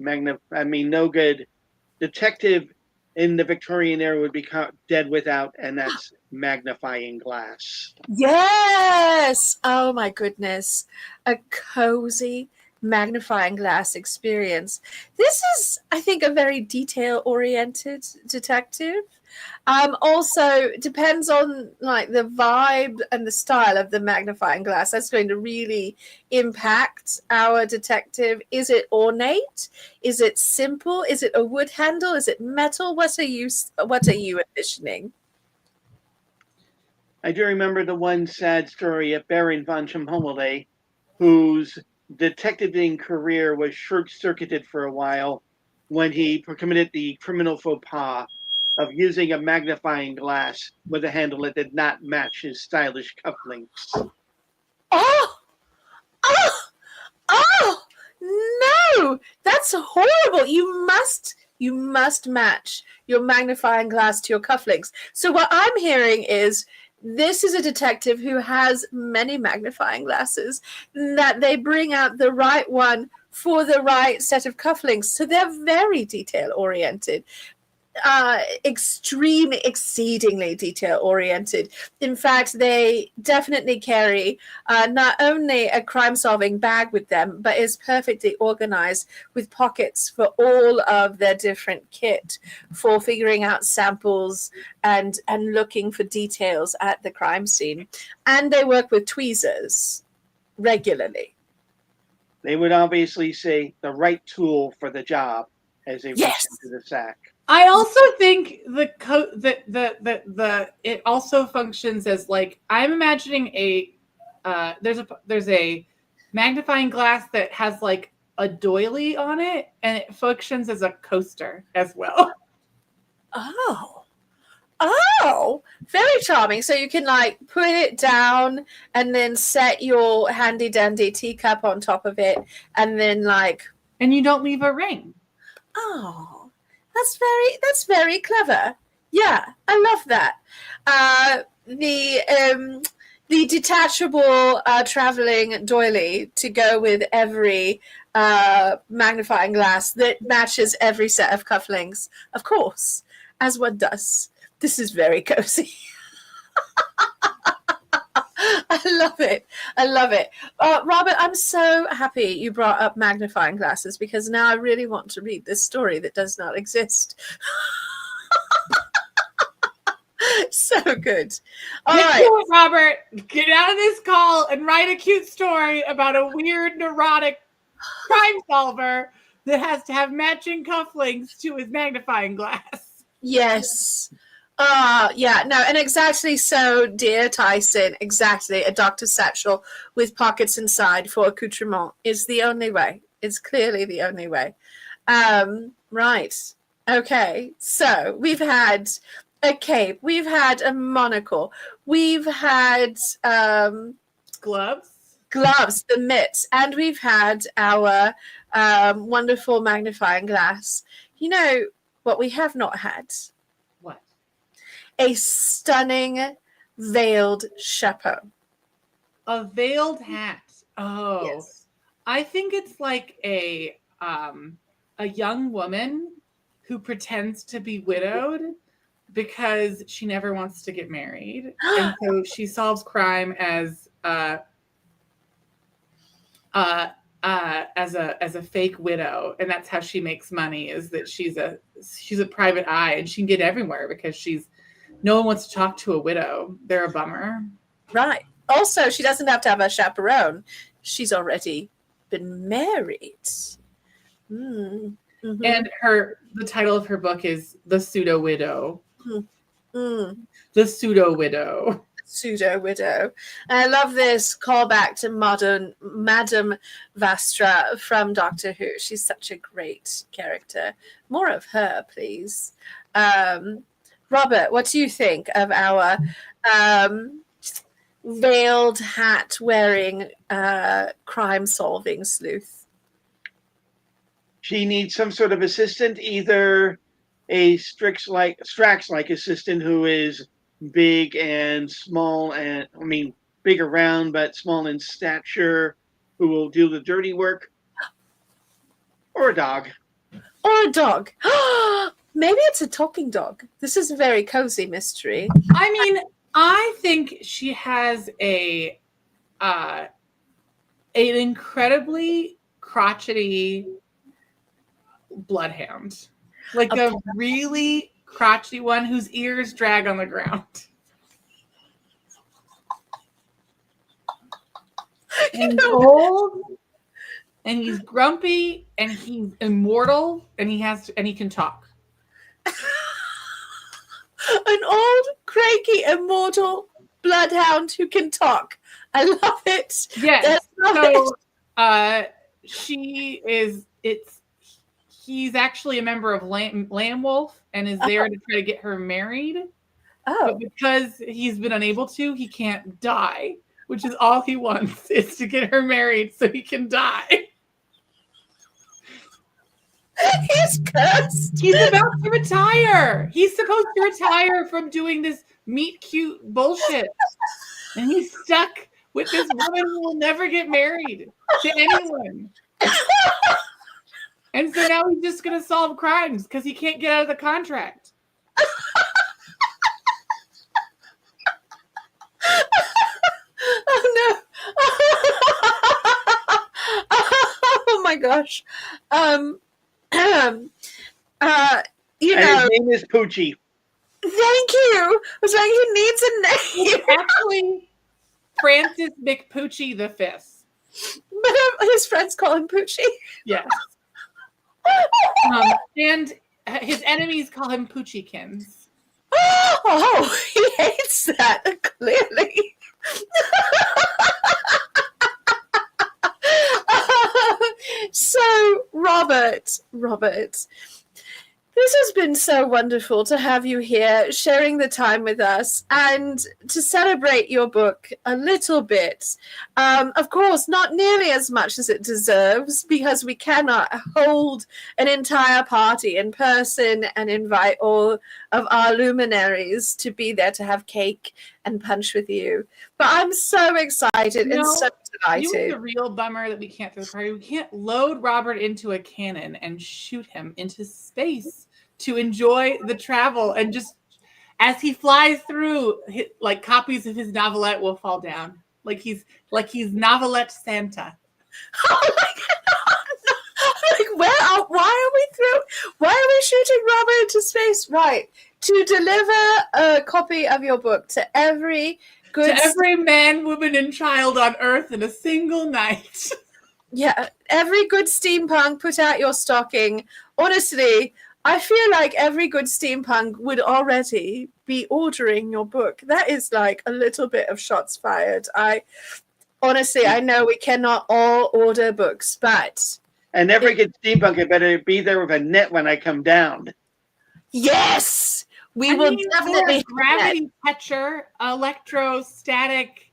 detective in the Victorian era would be dead without, and that's magnifying glass. Yes! Oh my goodness. A cozy magnifying glass experience. This is, I think, a very detail-oriented detective. Also, depends on like the vibe and the style of the magnifying glass. That's going to really impact our detective. Is it ornate? Is it simple? Is it a wood handle? Is it metal? What are you envisioning? I do remember the one sad story of Baron von Schimmelday, whose detectiving career was short-circuited for a while when he committed the criminal faux pas of using a magnifying glass with a handle that did not match his stylish cufflinks. Oh, oh, oh, no, that's horrible. You must match your magnifying glass to your cufflinks. So what I'm hearing is this is a detective who has many magnifying glasses, that they bring out the right one for the right set of cufflinks. So they're very detail oriented. Exceedingly detail oriented. In fact, they definitely carry not only a crime solving bag with them, but is perfectly organized with pockets for all of their different kit for figuring out samples and looking for details at the crime scene. And they work with tweezers regularly. They would obviously say the right tool for the job as they reach into the sack. I also think it also functions as like I'm imagining there's a magnifying glass that has like a doily on it, and it functions as a coaster as well. Oh, very charming. So you can like put it down and then set your handy dandy teacup on top of it, and then and you don't leave a ring. Oh, that's very clever. Yeah, I love that. The detachable traveling doily to go with every magnifying glass that matches every set of cufflinks, of course, as one does. This is very cozy. I love it. I love it. Robert, I'm so happy you brought up magnifying glasses because now I really want to read this story that does not exist. So good. All right. Get to it, Robert. Get out of this call and write a cute story about a weird, neurotic crime solver that has to have matching cufflinks to his magnifying glass. Yes. Yeah, no, and exactly so, dear Tyson, exactly. A doctor's satchel with pockets inside for accoutrement is the only way. It's clearly the only way. Right. Okay, so we've had a cape, we've had a monocle, we've had gloves, the mitts, and we've had our wonderful magnifying glass. You know what we have not had? What? A stunning veiled chapeau. A veiled hat. Oh, yes. I think it's like a young woman who pretends to be widowed because she never wants to get married, and so she solves crime as a fake widow, and that's how she makes money. Is that she's a private eye, and she can get everywhere because no one wants to talk to a widow. They're a bummer, right? Also, she doesn't have to have a chaperone. She's already been married. Mm-hmm. And the title of her book is The Pseudo Widow. Mm. The Pseudo Widow. Pseudo Widow. I love this callback to Madame Vastra from Doctor Who. She's such a great character. More of her, please. Robert, what do you think of our veiled hat wearing crime solving sleuth? She needs some sort of assistant, either a Strax-like assistant who is big and small, and big around but small in stature, who will do the dirty work, or a dog. Maybe it's a talking dog. This is a very cozy mystery. I think she has an incredibly crotchety bloodhound, like a really crotchety one whose ears drag on the ground. And he's old, and he's grumpy, and he's immortal, and he can talk. An old, cranky, immortal bloodhound who can talk. I love it. Yes. Love it. He's actually a member of Lamb Wolf and is there to try to get her married. Oh. But because he's been unable to, he can't die, which is all he wants, is to get her married so he can die. He's cursed. He's about to retire. He's supposed to retire from doing this meet cute bullshit. And he's stuck with this woman who will never get married to anyone. And so now he's just going to solve crimes because he can't get out of the contract. Oh, no. Oh, my gosh. His name is Poochie. Thank you. I was like, he needs a name. It's actually Francis McPoochie the Fifth. But his friends call him Poochie. Yes. And his enemies call him Poochiekins. Oh, he hates that, clearly. So, Robert, this has been so wonderful to have you here, sharing the time with us and to celebrate your book a little bit. Of course, not nearly as much as it deserves, because we cannot hold an entire party in person and invite all of our luminaries to be there to have cake and punch with you. But I'm so excited and so delighted. You know the real bummer that we can't throw the party? We can't load Robert into a cannon and shoot him into space to enjoy the travel, and just as he flies through, like copies of his novelette will fall down, like he's novelette Santa. Oh my God. Like, why are we shooting Robert into space? Right, to deliver a copy of your book to every man, woman, and child on Earth in a single night. Yeah, every good steampunk, put out your stocking. Honestly, I feel like every good steampunk would already be ordering your book. That is like a little bit of shots fired. I know we cannot all order books, but... And every good steampunk had better be there with a net when I come down. Yes! We will definitely... Gravity catcher, electrostatic,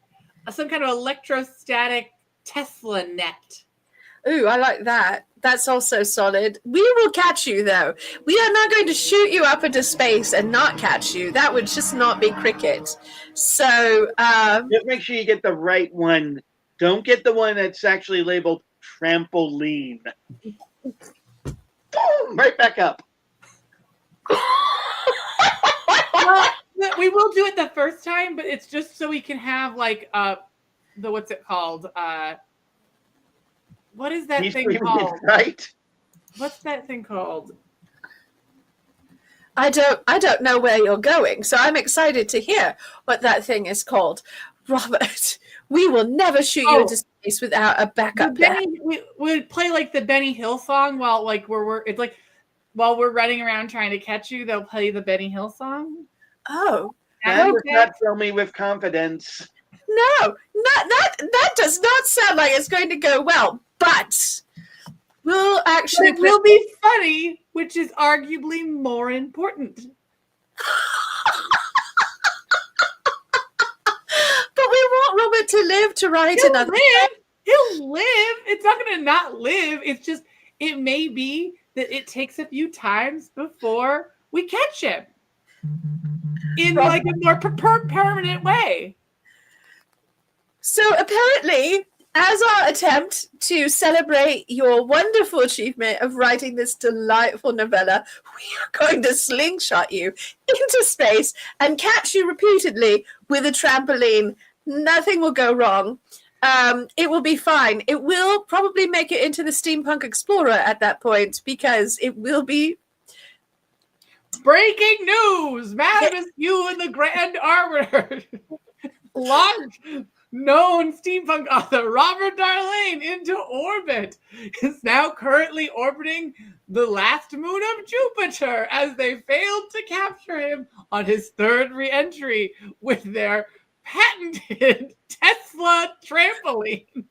some kind of electrostatic Tesla net. Ooh, I like that. That's also solid. We will catch you, though. We are not going to shoot you up into space and not catch you. That would just not be cricket. So, just make sure you get the right one. Don't get the one that's actually labeled trampoline. Boom! Right back up. Well, we will do it the first time, but it's just so we can have like what's it called? What is that thing called? Right? What's that thing called? I don't know where you're going, so I'm excited to hear what that thing is called. Robert, we will never shoot you into space without a backup plan. We play like the Benny Hill song while we're running around trying to catch you. They'll play the Benny Hill song. Oh, that does not fill me with confidence. No, that does not sound like it's going to go well. But we'll actually... It will be funny, which is arguably more important. But we want Robert to live to write another... He'll live. It's not going to not live. It's just, it may be that it takes a few times before we catch him. In like a more permanent way. So apparently, as our attempt to celebrate your wonderful achievement of writing this delightful novella, we are going to slingshot you into space and catch you repeatedly with a trampoline. Nothing will go wrong. It will be fine. It will probably make it into the Steampunk Explorer at that point, because it will be... Breaking news! Madam Askew and the Grand Arbiter launch known steampunk author Robert Dahlen into orbit. Is now currently orbiting the last moon of Jupiter as they failed to capture him on his third re-entry with their patented Tesla trampoline.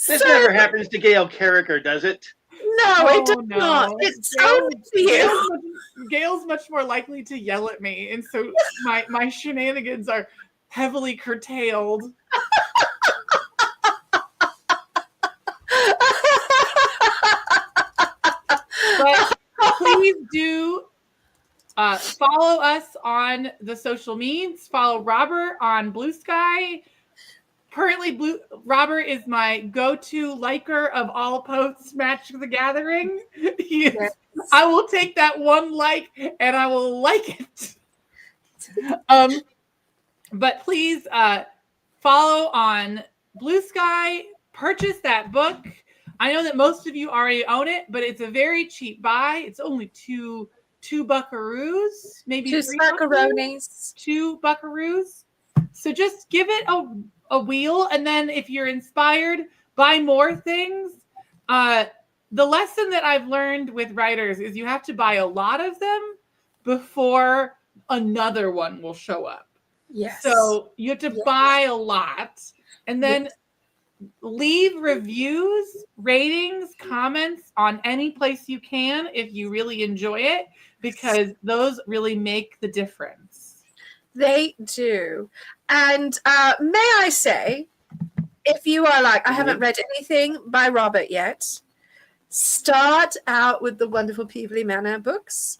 This never happens to Gail Carricker, does it? No, it does not. It's only for you. Gail's much more likely to yell at me, and so my shenanigans are heavily curtailed. But please do follow us on the social medias. Follow Robert on Blue Sky. Currently, Robert is my go-to liker of all posts Magic the Gathering. Yes. I will take that one like and I will like it. But please follow on Blue Sky. Purchase that book. I know that most of you already own it, but it's a very cheap buy. It's only two buckaroos, maybe 2 buckaroonies. 2 buckaroos. So just give it a wheel, and then if you're inspired, buy more things. The lesson that I've learned with writers is you have to buy a lot of them before another one will show up. Yes. So you have to buy a lot, and then leave reviews, ratings, comments on any place you can if you really enjoy it, because those really make the difference. They do. And may I say, if you are like, I haven't read anything by Robert yet, start out with the wonderful Peevely Manor books.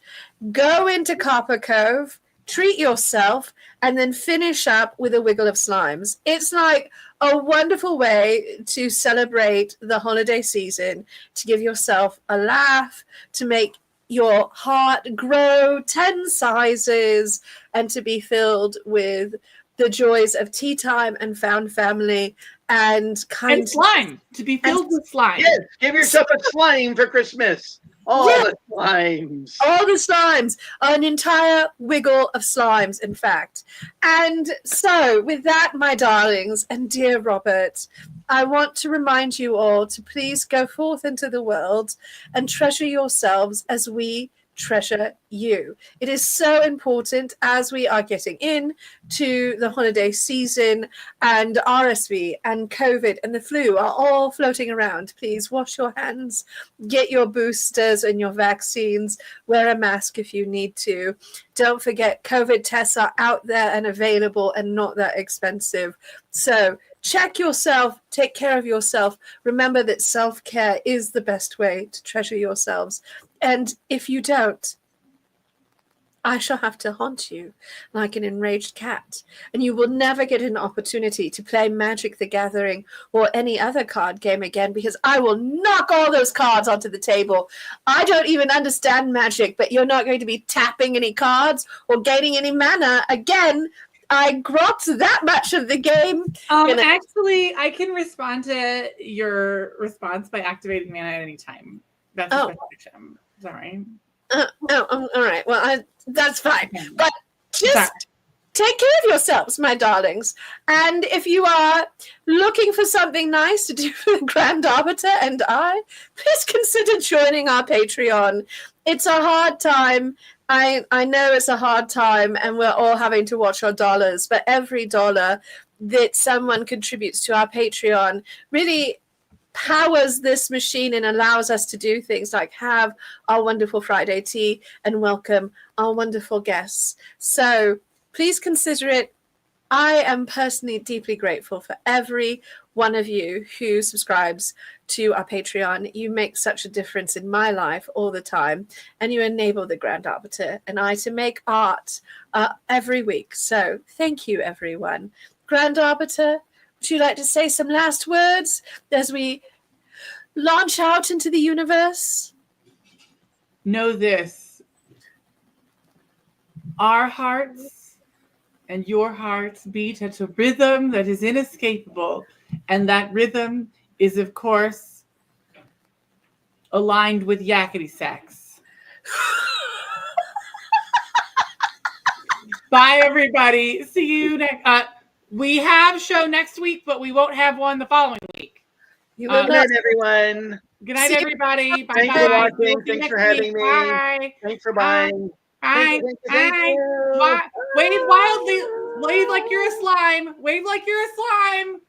Go into Copper Cove, treat yourself, and then finish up with A Wiggle of Slimes. It's like a wonderful way to celebrate the holiday season, to give yourself a laugh, to make your heart grow 10 sizes, and to be filled with the joys of tea time and found family and slime, to be filled with slime. Yes, give yourself a slime for Christmas. All the slimes. All the slimes. An entire wiggle of slimes, in fact. And so, with that, my darlings, and dear Robert, I want to remind you all to please go forth into the world and treasure yourselves as we treasure you. It is so important as we are getting in to the holiday season, and RSV and COVID and the flu are all floating around. Please wash your hands, get your boosters and your vaccines, wear a mask if you need to. Don't forget, COVID tests are out there and available and not that expensive. So check yourself, take care of yourself. Remember that self-care is the best way to treasure yourselves. And if you don't, I shall have to haunt you like an enraged cat, and you will never get an opportunity to play Magic the Gathering or any other card game again, because I will knock all those cards onto the table. I don't even understand Magic, but you're not going to be tapping any cards or gaining any mana again. I grokked that much of the game. Actually, I can respond to your response by activating mana at any time. That's a special action. Sorry. All right. Well, that's fine. But just take care of yourselves, my darlings. And if you are looking for something nice to do for the Grand Arbiter and I, please consider joining our Patreon. It's a hard time. I know it's a hard time, and we're all having to watch our dollars. But every dollar that someone contributes to our Patreon really powers this machine and allows us to do things like have our wonderful Friday tea and welcome our wonderful guests. So please consider it. I am personally deeply grateful for every one of you who subscribes to our Patreon. You make such a difference in my life all the time, and you enable the Grand Arbiter and I to make art every week. So thank you, everyone. Grand Arbiter, would you like to say some last words as we launch out into the universe? Know this. Our hearts and your hearts beat at a rhythm that is inescapable. And that rhythm is, of course, aligned with yakety sax. Bye, everybody. See you next. We have show next week, but we won't have one the following week. You will Good not. night, everyone. Good night, See you. everybody. Bye Thanks bye. for watching. We'll see you Thanks for next having week. me. Bye. Thanks for Bye. buying. Bye. Thank Bye. you. Bye. Wave wildly. Wave like you're a slime. Wave like you're a slime.